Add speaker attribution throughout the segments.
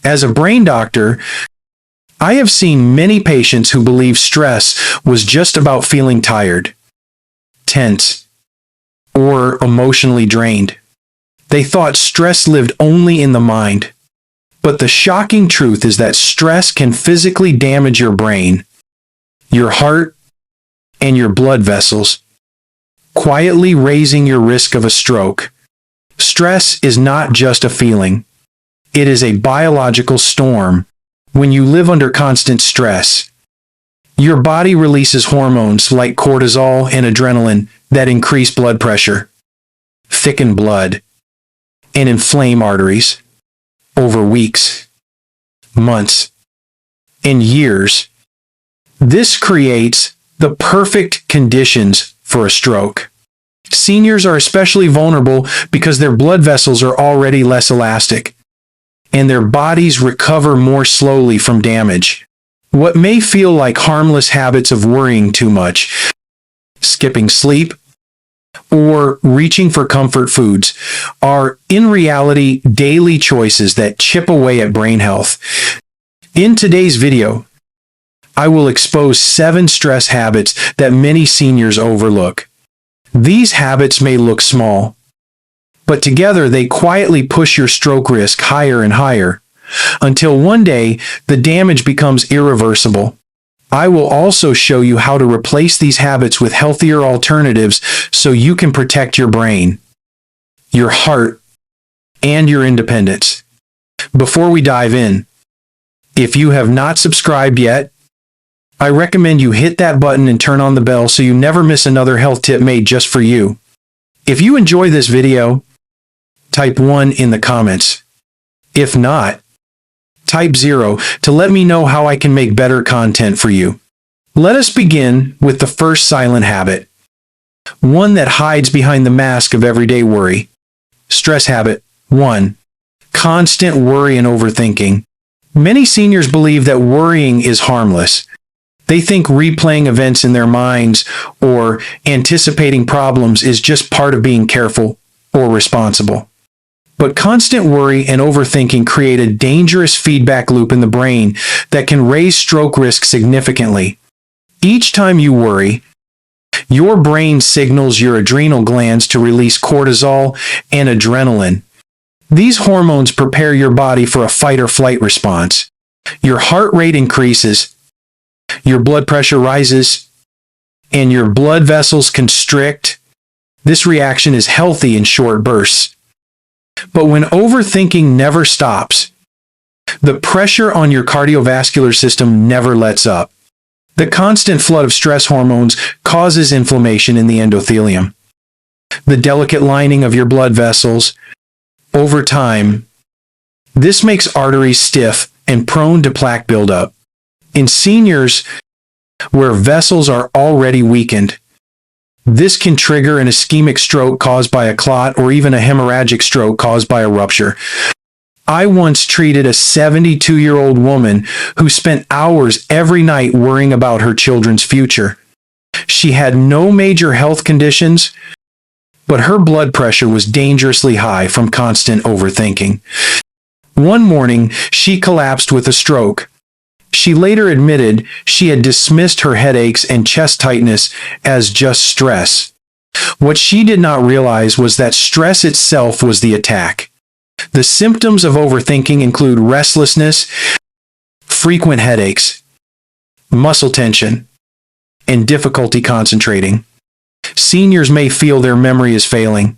Speaker 1: As a brain doctor, I have seen many patients who believe stress was just about feeling tired, tense, or emotionally drained. They thought stress lived only in the mind. But the shocking truth is that stress can physically damage your brain, your heart, and your blood vessels, quietly raising your risk of a stroke. Stress is not just a feeling. It is a biological storm. When you live under constant stress, your body releases hormones like cortisol and adrenaline that increase blood pressure, thicken blood, and inflame arteries. Over weeks, months, and years, this creates the perfect conditions for a stroke. Seniors are especially vulnerable because their blood vessels are already less elastic, and their bodies recover more slowly from damage. What may feel like harmless habits of worrying too much, skipping sleep, or reaching for comfort foods are in reality daily choices that chip away at brain health. In today's video, I will expose 7 stress habits that many seniors overlook. These habits may look small, but together they quietly push your stroke risk higher and higher, until one day the damage becomes irreversible. I will also show you how to replace these habits with healthier alternatives so you can protect your brain, your heart, and your independence. Before we dive in, if you have not subscribed yet, I recommend you hit that button and turn on the bell so you never miss another health tip made just for you. If you enjoy this video, type 1 in the comments. If not, type 0 to let me know how I can make better content for you. Let us begin with the first silent habit, one that hides behind the mask of everyday worry. Stress habit 1. Constant worry and overthinking. Many seniors believe that worrying is harmless. They think replaying events in their minds or anticipating problems is just part of being careful or responsible. But constant worry and overthinking create a dangerous feedback loop in the brain that can raise stroke risk significantly. Each time you worry, your brain signals your adrenal glands to release cortisol and adrenaline. These hormones prepare your body for a fight or flight response. Your heart rate increases, your blood pressure rises, and your blood vessels constrict. This reaction is healthy in short bursts. But when overthinking never stops, the pressure on your cardiovascular system never lets up. The constant flood of stress hormones causes inflammation in the endothelium, the delicate lining of your blood vessels. Over time, this makes arteries stiff and prone to plaque buildup. In seniors, where vessels are already weakened, this can trigger an ischemic stroke caused by a clot or even a hemorrhagic stroke caused by a rupture. I once treated a 72-year-old woman who spent hours every night worrying about her children's future. She had no major health conditions, but her blood pressure was dangerously high from constant overthinking. One morning, she collapsed with a stroke. She later admitted she had dismissed her headaches and chest tightness as just stress. What she did not realize was that stress itself was the attack. The symptoms of overthinking include restlessness, frequent headaches, muscle tension, and difficulty concentrating. Seniors may feel their memory is failing,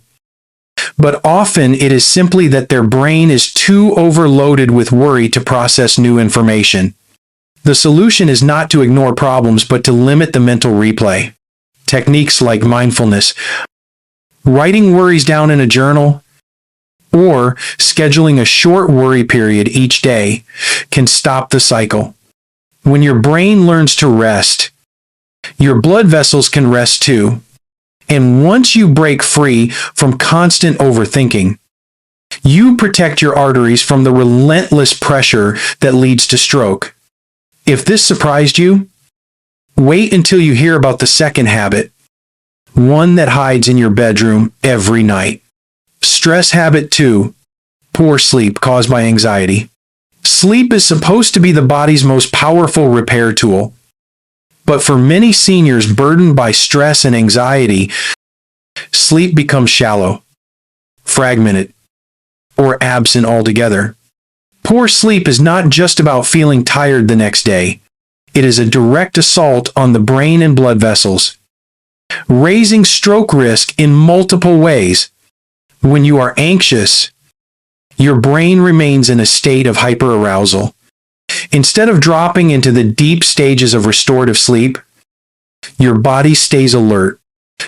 Speaker 1: but often it is simply that their brain is too overloaded with worry to process new information. The solution is not to ignore problems, but to limit the mental replay. Techniques like mindfulness, writing worries down in a journal, or scheduling a short worry period each day can stop the cycle. When your brain learns to rest, your blood vessels can rest too. And once you break free from constant overthinking, you protect your arteries from the relentless pressure that leads to stroke. If this surprised you, wait until you hear about the second habit, one that hides in your bedroom every night. Stress habit 2, poor sleep caused by anxiety. Sleep is supposed to be the body's most powerful repair tool. But for many seniors burdened by stress and anxiety, sleep becomes shallow, fragmented, or absent altogether. Poor sleep is not just about feeling tired the next day. It is a direct assault on the brain and blood vessels, raising stroke risk in multiple ways. When you are anxious, your brain remains in a state of hyperarousal. Instead of dropping into the deep stages of restorative sleep, your body stays alert.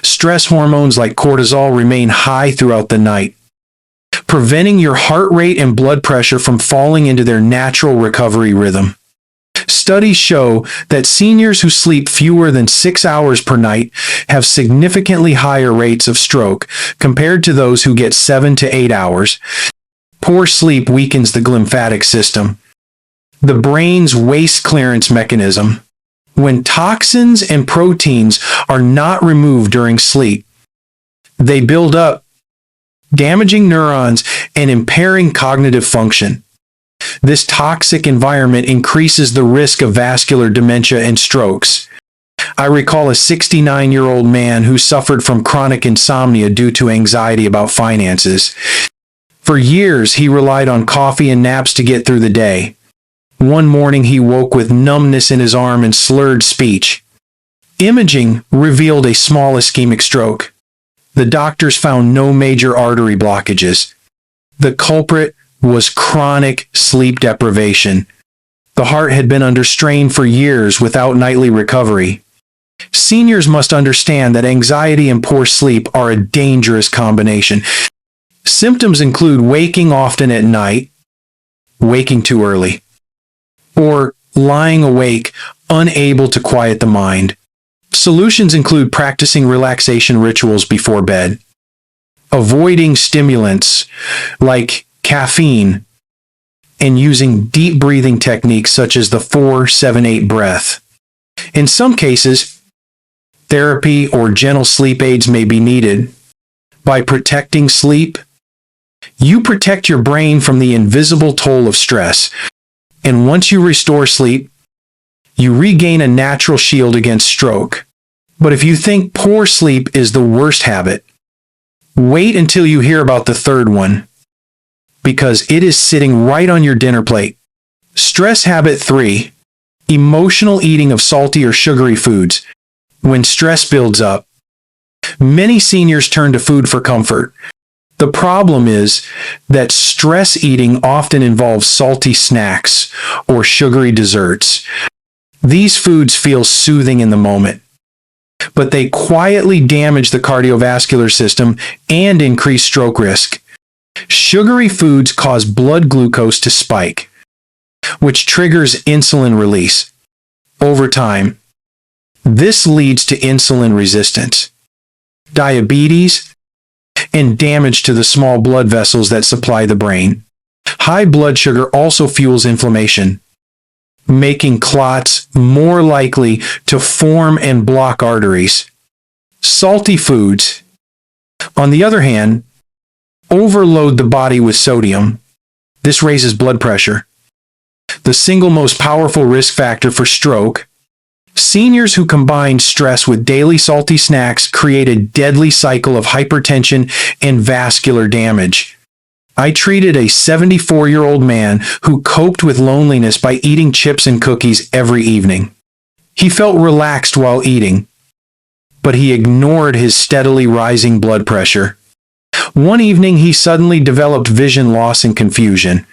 Speaker 1: Stress hormones like cortisol remain high throughout the night, preventing your heart rate and blood pressure from falling into their natural recovery rhythm. Studies show that seniors who sleep fewer than 6 hours per night have significantly higher rates of stroke compared to those who get 7 to 8 hours. Poor sleep weakens the glymphatic system, the brain's waste clearance mechanism. When toxins and proteins are not removed during sleep, they build up, damaging neurons and impairing cognitive function. This toxic environment increases the risk of vascular dementia and strokes. I recall a 69-year-old man who suffered from chronic insomnia due to anxiety about finances. For years, he relied on coffee and naps to get through the day. One morning, he woke with numbness in his arm and slurred speech. Imaging revealed a small ischemic stroke. The doctors found no major artery blockages. The culprit was chronic sleep deprivation. The heart had been under strain for years without nightly recovery. Seniors must understand that anxiety and poor sleep are a dangerous combination. Symptoms include waking often at night, waking too early, or lying awake, unable to quiet the mind. Solutions include practicing relaxation rituals before bed, avoiding stimulants like caffeine, and using deep breathing techniques such as the 4-7-8 breath. In some cases, therapy or gentle sleep aids may be needed. By protecting sleep, you protect your brain from the invisible toll of stress. And once you restore sleep, you regain a natural shield against stroke. But if you think poor sleep is the worst habit, wait until you hear about the third one, because it is sitting right on your dinner plate. Stress habit 3, emotional eating of salty or sugary foods. When stress builds up, many seniors turn to food for comfort. The problem is that stress eating often involves salty snacks or sugary desserts. These foods feel soothing in the moment, but they quietly damage the cardiovascular system and increase stroke risk. Sugary foods cause blood glucose to spike, which triggers insulin release. Over time, this leads to insulin resistance, diabetes, and damage to the small blood vessels that supply the brain. High blood sugar also fuels inflammation, making clots more likely to form and block arteries. Salty foods, on the other hand, overload the body with sodium. This raises blood pressure, the single most powerful risk factor for stroke. Seniors who combine stress with daily salty snacks create a deadly cycle of hypertension and vascular damage. I treated a 74-year-old man who coped with loneliness by eating chips and cookies every evening. He felt relaxed while eating, but he ignored his steadily rising blood pressure. One evening, he suddenly developed vision loss and confusion.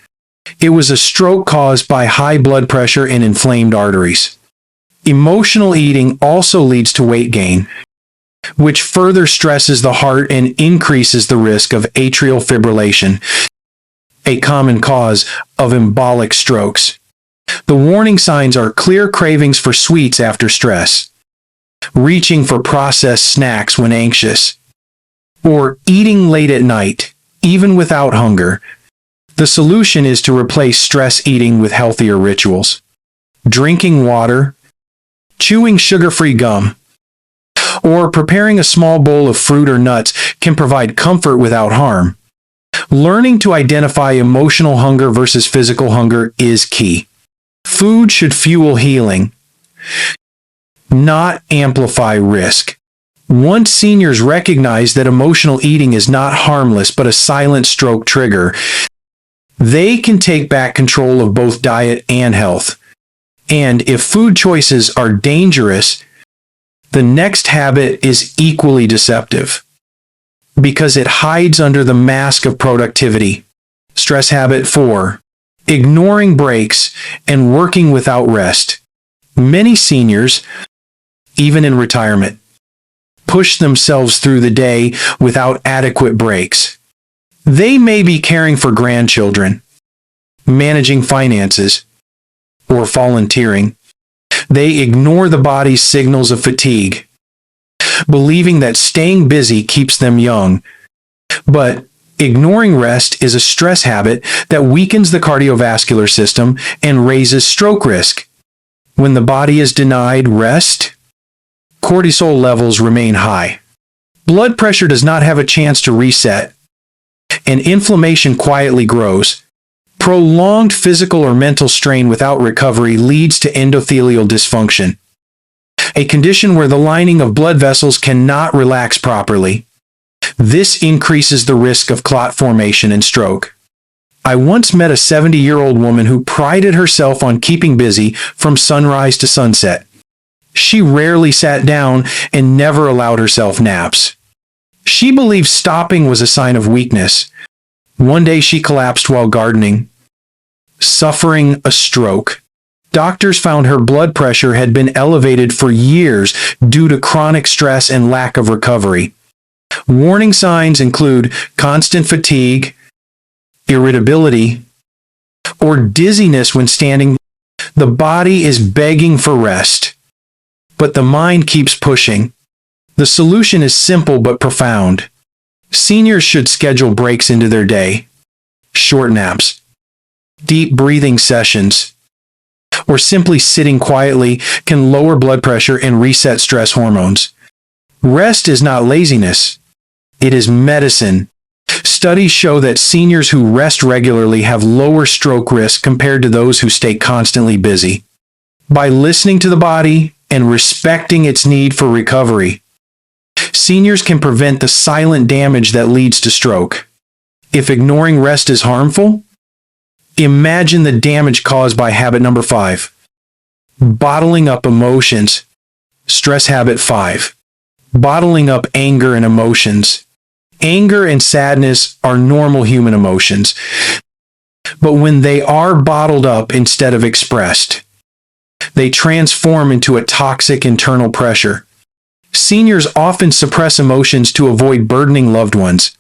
Speaker 1: It was a stroke caused by high blood pressure and inflamed arteries. Emotional eating also leads to weight gain, which further stresses the heart and increases the risk of atrial fibrillation, a common cause of embolic strokes. The warning signs are clear cravings for sweets after stress, reaching for processed snacks when anxious, or eating late at night, even without hunger. The solution is to replace stress eating with healthier rituals. Drinking water, chewing sugar-free gum, or preparing a small bowl of fruit or nuts can provide comfort without harm. Learning to identify emotional hunger versus physical hunger is key. Food should fuel healing, not amplify risk. Once seniors recognize that emotional eating is not harmless but a silent stroke trigger, they can take back control of both diet and health. And if food choices are dangerous, the next habit is equally deceptive because it hides under the mask of productivity. Stress habit 4. Ignoring breaks and working without rest. Many seniors, even in retirement, push themselves through the day without adequate breaks. They may be caring for grandchildren, managing finances, or volunteering. They ignore the body's signals of fatigue, believing that staying busy keeps them young. But ignoring rest is a stress habit that weakens the cardiovascular system and raises stroke risk. When the body is denied rest, cortisol levels remain high. Blood pressure does not have a chance to reset, and inflammation quietly grows. Prolonged physical or mental strain without recovery leads to endothelial dysfunction, a condition where the lining of blood vessels cannot relax properly. This increases the risk of clot formation and stroke. I once met a 70-year-old woman who prided herself on keeping busy from sunrise to sunset. She rarely sat down and never allowed herself naps. She believed stopping was a sign of weakness. One day she collapsed while gardening, suffering a stroke. Doctors found her blood pressure had been elevated for years due to chronic stress and lack of recovery. Warning signs include constant fatigue, irritability, or dizziness when standing. The body is begging for rest, but the mind keeps pushing. The solution is simple but profound. Seniors should schedule breaks into their day. Short naps, deep breathing sessions, or simply sitting quietly can lower blood pressure and reset stress hormones. Rest is not laziness. It is medicine. Studies show that seniors who rest regularly have lower stroke risk compared to those who stay constantly busy. By listening to the body and respecting its need for recovery, seniors can prevent the silent damage that leads to stroke. If ignoring rest is harmful, imagine the damage caused by habit number 5. Bottling up emotions. Stress habit 5. Bottling up anger and emotions. Anger and sadness are normal human emotions, but when they are bottled up instead of expressed, they transform into a toxic internal pressure. Seniors often suppress emotions to avoid burdening loved ones,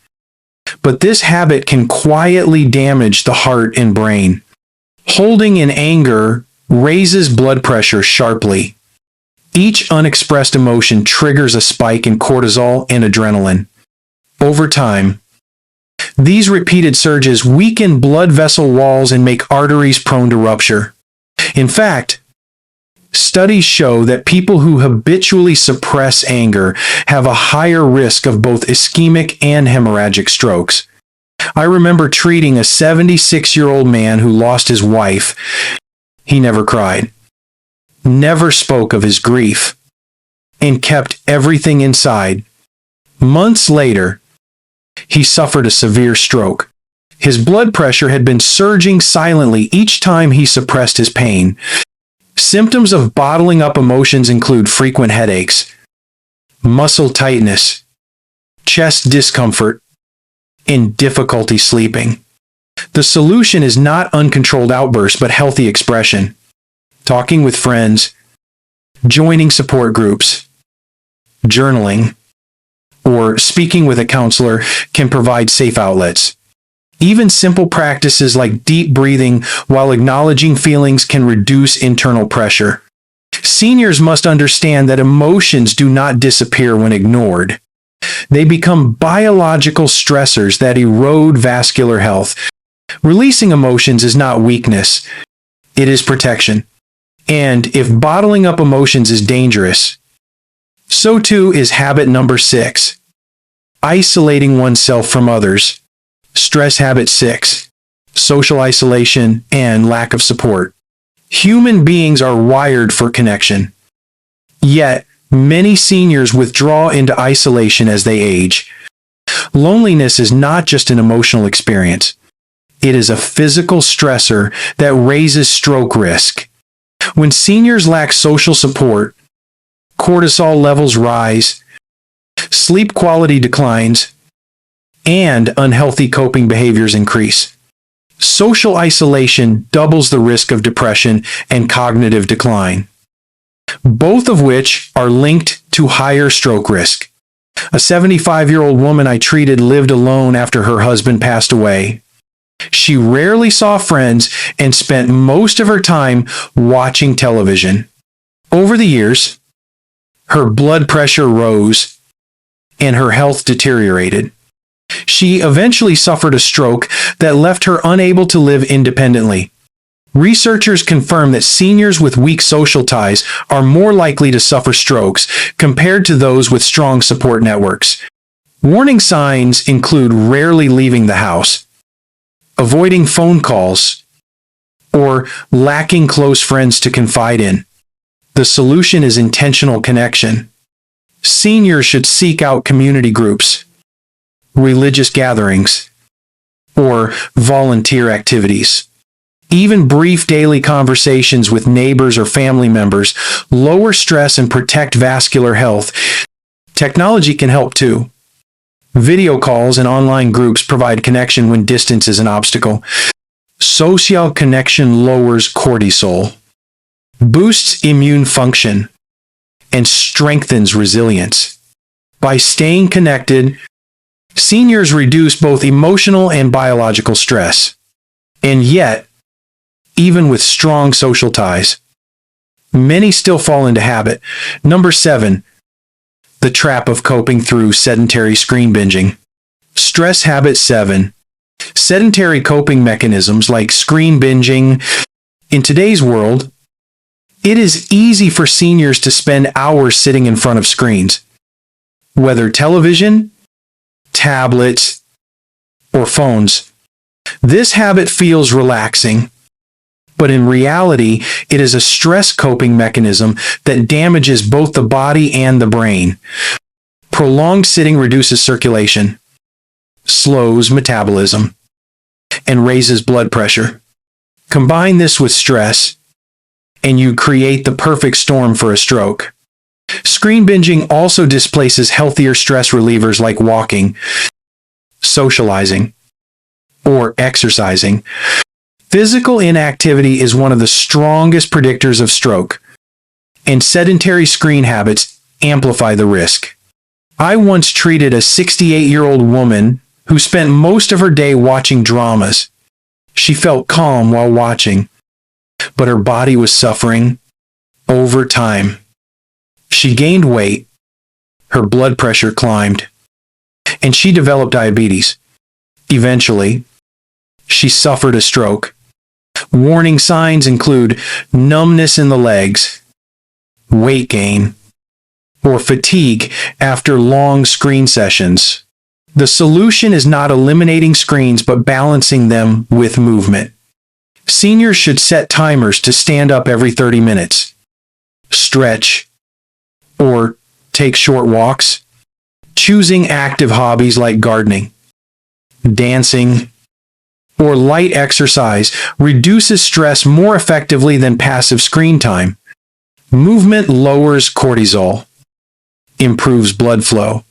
Speaker 1: but this habit can quietly damage the heart and brain. Holding in anger raises blood pressure sharply. Each unexpressed emotion triggers a spike in cortisol and adrenaline. Over time, these repeated surges weaken blood vessel walls and make arteries prone to rupture. In fact, studies show that people who habitually suppress anger have a higher risk of both ischemic and hemorrhagic strokes. I remember treating a 76-year-old man who lost his wife. He never cried, never spoke of his grief, and kept everything inside. Months later, he suffered a severe stroke. His blood pressure had been surging silently each time he suppressed his pain. Symptoms of bottling up emotions include frequent headaches, muscle tightness, chest discomfort, and difficulty sleeping. The solution is not uncontrolled outbursts but healthy expression. Talking with friends, joining support groups, journaling, or speaking with a counselor can provide safe outlets. Even simple practices like deep breathing while acknowledging feelings can reduce internal pressure. Seniors must understand that emotions do not disappear when ignored. They become biological stressors that erode vascular health. Releasing emotions is not weakness, it is protection. And if bottling up emotions is dangerous, so too is habit number 6. Isolating oneself from others. Stress habit 6. Social isolation and lack of support. Human beings are wired for connection. Yet, many seniors withdraw into isolation as they age. Loneliness is not just an emotional experience. It is a physical stressor that raises stroke risk. When seniors lack social support, cortisol levels rise, sleep quality declines, and unhealthy coping behaviors increase. Social isolation doubles the risk of depression and cognitive decline, both of which are linked to higher stroke risk. A 75-year-old woman I treated lived alone after her husband passed away. She rarely saw friends and spent most of her time watching television. Over the years, her blood pressure rose and her health deteriorated. She eventually suffered a stroke that left her unable to live independently. Researchers confirm that seniors with weak social ties are more likely to suffer strokes compared to those with strong support networks. Warning signs include rarely leaving the house, avoiding phone calls, or lacking close friends to confide in. The solution is intentional connection. Seniors should seek out community groups, religious gatherings, or volunteer activities. Even brief daily conversations with neighbors or family members lower stress and protect vascular health. Technology can help too. Video calls and online groups provide connection when distance is an obstacle. Social connection lowers cortisol, boosts immune function, and strengthens resilience. By staying connected, seniors reduce both emotional and biological stress. And yet, even with strong social ties, many still fall into habit. Number 7. The trap of coping through sedentary screen binging. Stress habit 7. Sedentary coping mechanisms like screen binging. In today's world, it is easy for seniors to spend hours sitting in front of screens. Whether television, tablets, or phones. This habit feels relaxing, but in reality, it is a stress coping mechanism that damages both the body and the brain. Prolonged sitting reduces circulation, slows metabolism, and raises blood pressure. Combine this with stress, and you create the perfect storm for a stroke. Screen binging also displaces healthier stress relievers like walking, socializing, or exercising. Physical inactivity is one of the strongest predictors of stroke, and sedentary screen habits amplify the risk. I once treated a 68-year-old woman who spent most of her day watching dramas. She felt calm while watching, but her body was suffering over time. She gained weight, her blood pressure climbed, and she developed diabetes. Eventually, she suffered a stroke. Warning signs include numbness in the legs, weight gain, or fatigue after long screen sessions. The solution is not eliminating screens but balancing them with movement. Seniors should set timers to stand up every 30 minutes, stretch, or take short walks. Choosing active hobbies like gardening, dancing, or light exercise reduces stress more effectively than passive screen time. Movement lowers cortisol, improves blood flow,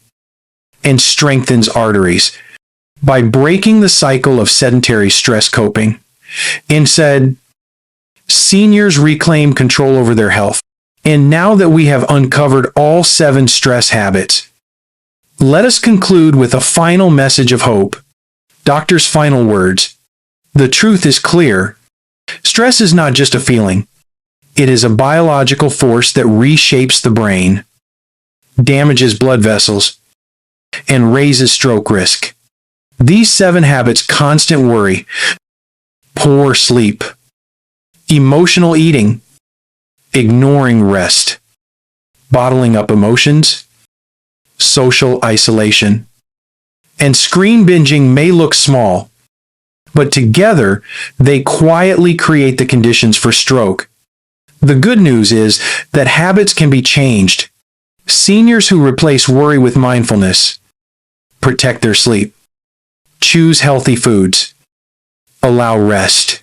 Speaker 1: and strengthens arteries. By breaking the cycle of sedentary stress coping, instead, seniors reclaim control over their health. And now that we have uncovered all 7 stress habits, let us conclude with a final message of hope. Doctor's final words. The truth is clear. Stress is not just a feeling. It is a biological force that reshapes the brain, damages blood vessels, and raises stroke risk. These 7 habits: constant worry, poor sleep, emotional eating, ignoring rest, bottling up emotions, social isolation, and screen binging may look small, but together they quietly create the conditions for stroke. The good news is that habits can be changed. Seniors who replace worry with mindfulness, protect their sleep, choose healthy foods, allow rest,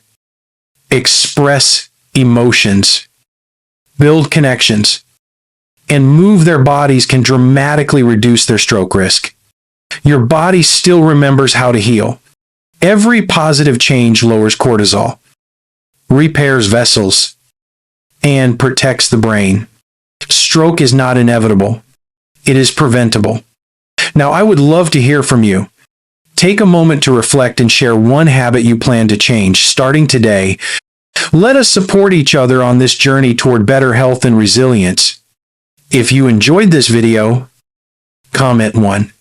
Speaker 1: express emotions, build connections, and move their bodies can dramatically reduce their stroke risk. Your body still remembers how to heal. Every positive change lowers cortisol, repairs vessels, and protects the brain. Stroke is not inevitable. It is preventable. Now, I would love to hear from you. Take a moment to reflect and share one habit you plan to change starting today. Let us support each other on this journey toward better health and resilience. If you enjoyed this video, comment 1.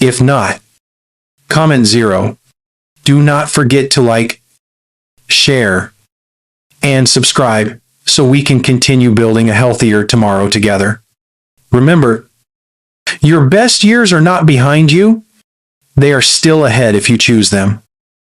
Speaker 1: If not, comment 0. Do not forget to like, share, and subscribe so we can continue building a healthier tomorrow together. Remember, your best years are not behind you. They are still ahead if you choose them.